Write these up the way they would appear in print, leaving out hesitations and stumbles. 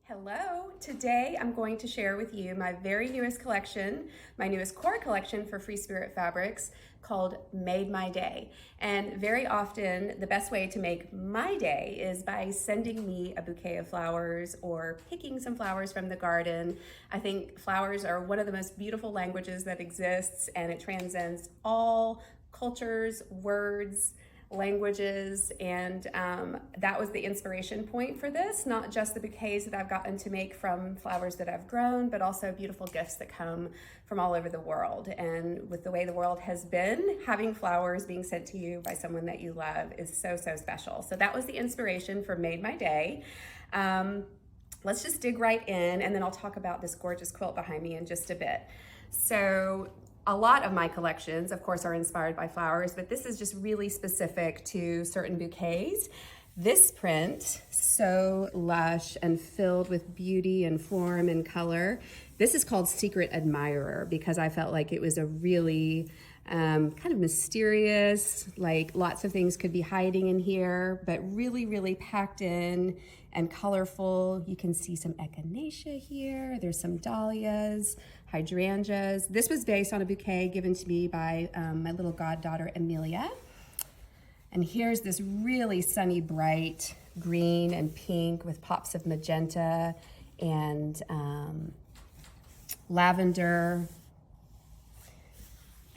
Hello, today I'm going to share with you my very newest collection, my newest core collection for Free Spirit Fabrics called Made My Day. And very often the best way to make my day is by sending me a bouquet of flowers or picking some flowers from the garden. I think flowers are one of the most beautiful languages that exists, and it transcends all cultures, words, languages, and that was the inspiration point for this. Not just the bouquets that I've gotten to make from flowers that I've grown, but also beautiful gifts that come from all over the world. And with the way the world has been, having flowers being sent to you by someone that you love is so, so special. So that was the inspiration for Made My Day. Let's just dig right in, and then I'll talk about this gorgeous quilt behind me in just a bit. So a lot of my collections, of course, are inspired by flowers, but this is just really specific to certain bouquets. This print, so lush and filled with beauty and form and color. This is called Secret Admirer because I felt like it was a really kind of mysterious, like lots of things could be hiding in here, but really, really packed in and colorful. You can see some echinacea here. There's some dahlias, hydrangeas. This was based on a bouquet given to me by my little goddaughter, Amelia. And here's this really sunny, bright green and pink with pops of magenta and lavender.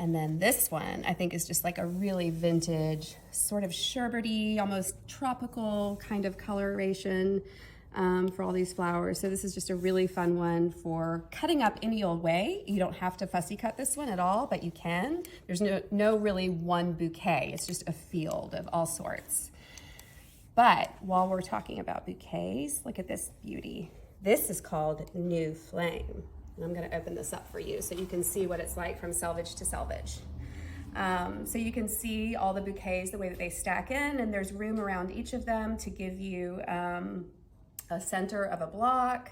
And then this one, I think, is just like a really vintage, sort of sherbety, almost tropical kind of coloration for all these flowers. So this is just a really fun one for cutting up any old way. You don't have to fussy cut this one at all, but you can. There's no really one bouquet. It's just a field of all sorts. But while we're talking about bouquets, look at this beauty. This is called New Flame. And I'm going to open this up for you so you can see what it's like from selvage to selvage. So you can see all the bouquets, the way that they stack in, and there's room around each of them to give you a center of a block.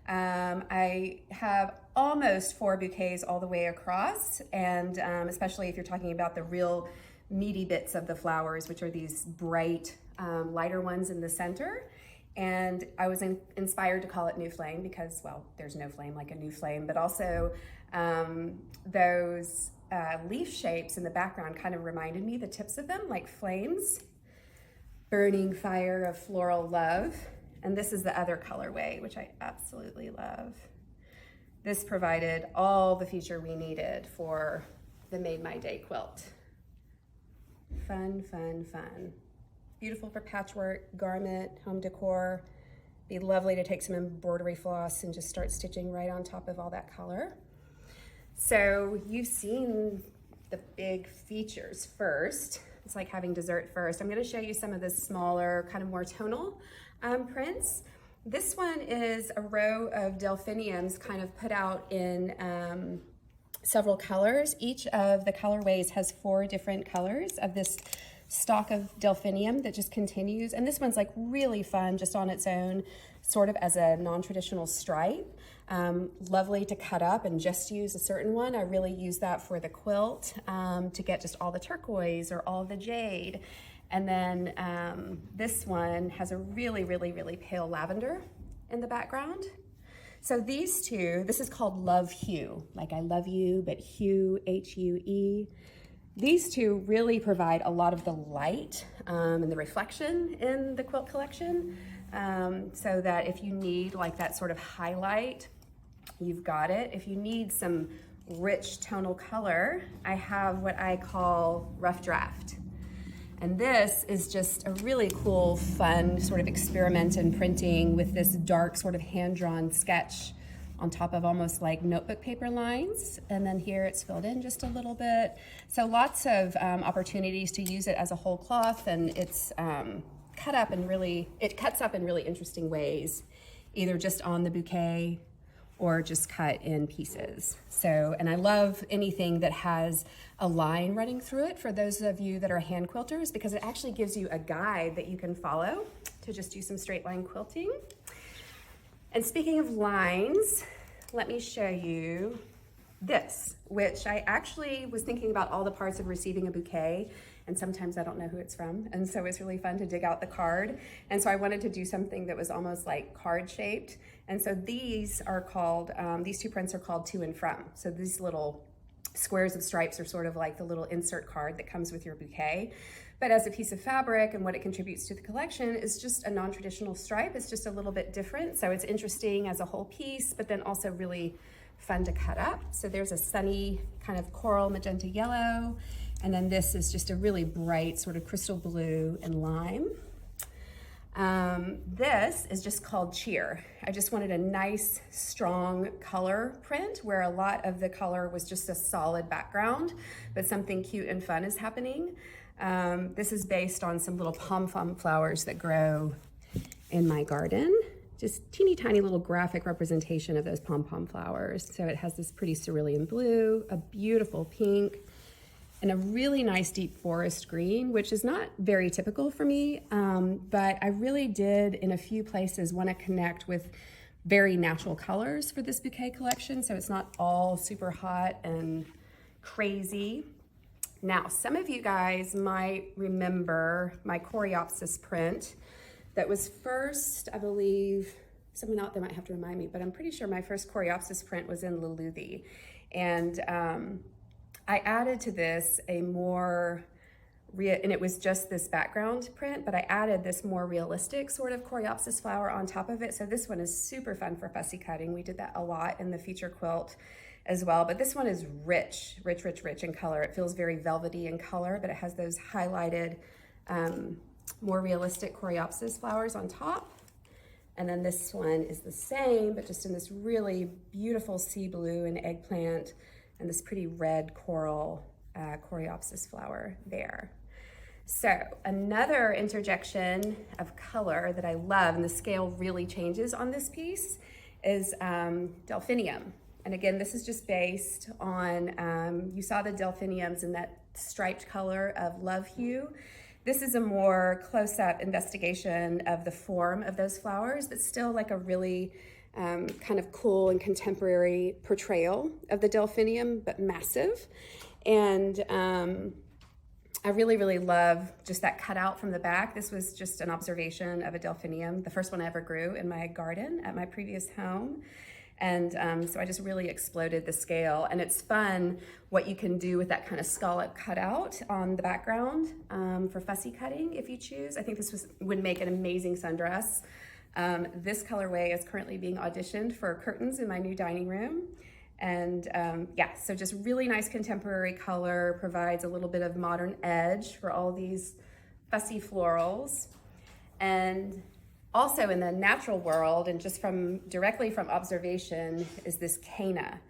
I have almost 4 bouquets all the way across, and especially if you're talking about the real meaty bits of the flowers, which are these bright, lighter ones in the center. And I was inspired to call it New Flame because, well, there's no flame like a new flame, but also those leaf shapes in the background kind of reminded me, the tips of them, like flames, burning fire of floral love. And this is the other colorway, which I absolutely love. This provided all the feature we needed for the Made My Day quilt. Fun, fun, fun. Beautiful for patchwork, garment, home decor. Be lovely to take some embroidery floss and just start stitching right on top of all that color. So you've seen the big features first. It's like having dessert first. I'm going to show you some of the smaller, kind of more tonal prints. This one is a row of delphiniums kind of put out in several colors. Each of the colorways has 4 different colors of this stalk of delphinium that just continues. And this one's like really fun just on its own, sort of as a non-traditional stripe. Lovely to cut up and just use a certain one. I really use that for the quilt to get just all the turquoise or all the jade. And then this one has a really, really, really pale lavender in the background. So these two, this is called Love Hue, like I love you, but hue, H-U-E. These two really provide a lot of the light and the reflection in the quilt collection, so that if you need like that sort of highlight, you've got it. If you need some rich tonal color, I have what I call Rough Draft. And this is just a really cool, fun sort of experiment in printing with this dark sort of hand-drawn sketch on top of almost like notebook paper lines. And then here it's filled in just a little bit. So lots of opportunities to use it as a whole cloth, and it's cut up in really, it cuts up in really interesting ways, either just on the bouquet or just cut in pieces. So, and I love anything that has a line running through it for those of you that are hand quilters, because it actually gives you a guide that you can follow to just do some straight line quilting. And speaking of lines, let me show you this, which I actually was thinking about all the parts of receiving a bouquet, and sometimes I don't know who it's from. And so it's really fun to dig out the card. And so I wanted to do something that was almost like card shaped. And so these are called, these two prints are called To and From. So these little squares of stripes are sort of like the little insert card that comes with your bouquet. But as a piece of fabric and what it contributes to the collection is just a non-traditional stripe. It's just a little bit different. So it's interesting as a whole piece, but then also really fun to cut up. So there's a sunny kind of coral magenta yellow. And then this is just a really bright sort of crystal blue and lime. This is just called Cheer. I just wanted a nice, strong color print where a lot of the color was just a solid background, but something cute and fun is happening. This is based on some little pom-pom flowers that grow in my garden. Just teeny tiny little graphic representation of those pom-pom flowers. So it has this pretty cerulean blue, a beautiful pink, and a really nice deep forest green, which is not very typical for me, but I really did in a few places want to connect with very natural colors for this bouquet collection, so it's not all super hot and crazy. Now, some of you guys might remember my Choreopsis print that was first, I believe, someone out there might have to remind me, but I'm pretty sure my first Choreopsis print was in Luluthi. And I added to this a more, and it was just this background print, but I added this more realistic sort of Choreopsis flower on top of it. So this one is super fun for fussy cutting. We did that a lot in the feature quilt as well, but this one is rich in color. It feels very velvety in color, but it has those highlighted, more realistic Choreopsis flowers on top. And then this one is the same, but just in this really beautiful sea blue and eggplant and this pretty red coral Choreopsis flower there. So another interjection of color that I love, and the scale really changes on this piece, is Delphinium. And again, this is just based on, you saw the Delphiniums in that striped color of Love Hue. This is a more close-up investigation of the form of those flowers, but still like a really kind of cool and contemporary portrayal of the Delphinium, but massive. And I really love just that cutout from the back. This was just an observation of a Delphinium, the first one I ever grew in my garden at my previous home. And so I just really exploded the scale. And it's fun what you can do with that kind of scallop cutout on the background for fussy cutting if you choose. I think this would make an amazing sundress. This colorway is currently being auditioned for curtains in my new dining room. And yeah, so just really nice contemporary color, provides a little bit of modern edge for all these fussy florals. And also in the natural world, and just directly from observation, is this Cana.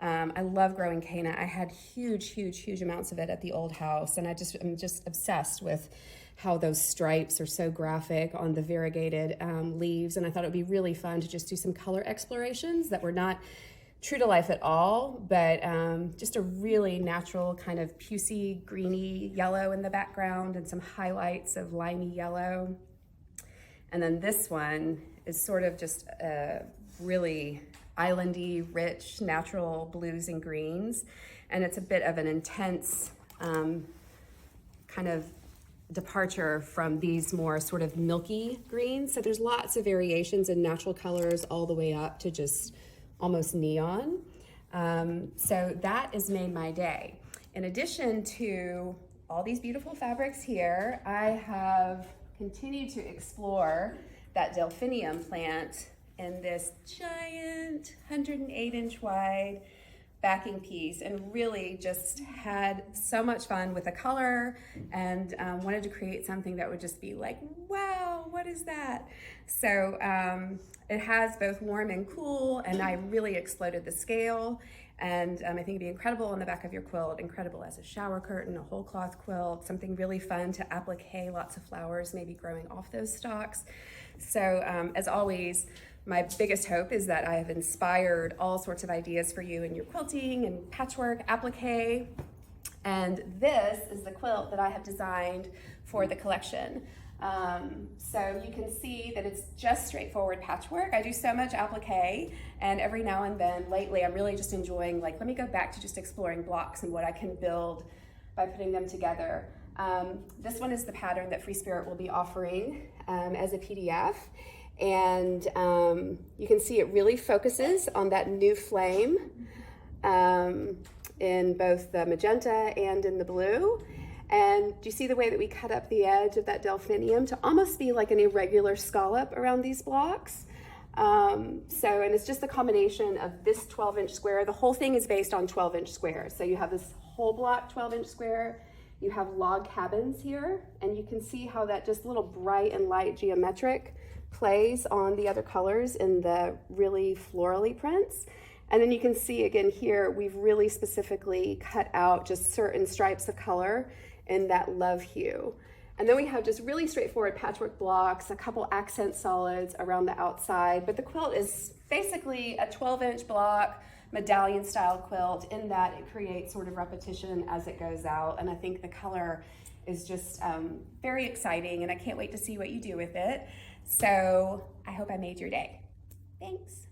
I love growing Cana. I had huge amounts of it at the old house, and I'm just obsessed with how those stripes are so graphic on the variegated leaves, and I thought it would be really fun to just do some color explorations that were not true to life at all, but just a really natural kind of pucey, greeny yellow in the background and some highlights of limey yellow. And then this one is sort of just a really islandy, rich, natural blues and greens. And it's a bit of an intense kind of departure from these more sort of milky greens. So there's lots of variations in natural colors all the way up to just almost neon. So that has made my day. In addition to all these beautiful fabrics here, I have continue to explore that Delphinium plant in this giant 108-inch wide backing piece, and really just had so much fun with the color, and wanted to create something that would just be like, wow, what is that? So it has both warm and cool, and I really exploded the scale. And I think it'd be incredible on the back of your quilt, incredible as a shower curtain, a whole cloth quilt, something really fun to applique, lots of flowers maybe growing off those stalks. So as always, my biggest hope is that I have inspired all sorts of ideas for you in your quilting and patchwork, applique. And this is the quilt that I have designed for the collection. So you can see that it's just straightforward patchwork. I do so much applique, and every now and then lately I'm really just enjoying, like, let me go back to just exploring blocks and what I can build by putting them together. This one is the pattern that Free Spirit will be offering as a PDF. And you can see it really focuses on that new flame in both the magenta and in the blue. And do you see the way that we cut up the edge of that delphinium to almost be like an irregular scallop around these blocks? And it's just the combination of this 12-inch square. The whole thing is based on 12-inch squares. So you have this whole block 12-inch square. You have log cabins here, and you can see how that just little bright and light geometric plays on the other colors in the really florally prints. And then you can see again here, we've really specifically cut out just certain stripes of color in that love hue. And then we have just really straightforward patchwork blocks, a couple accent solids around the outside, but the quilt is basically a 12-inch block, medallion style quilt, in that it creates sort of repetition as it goes out. And I think the color is just very exciting, and I can't wait to see what you do with it. So I hope I made your day. Thanks.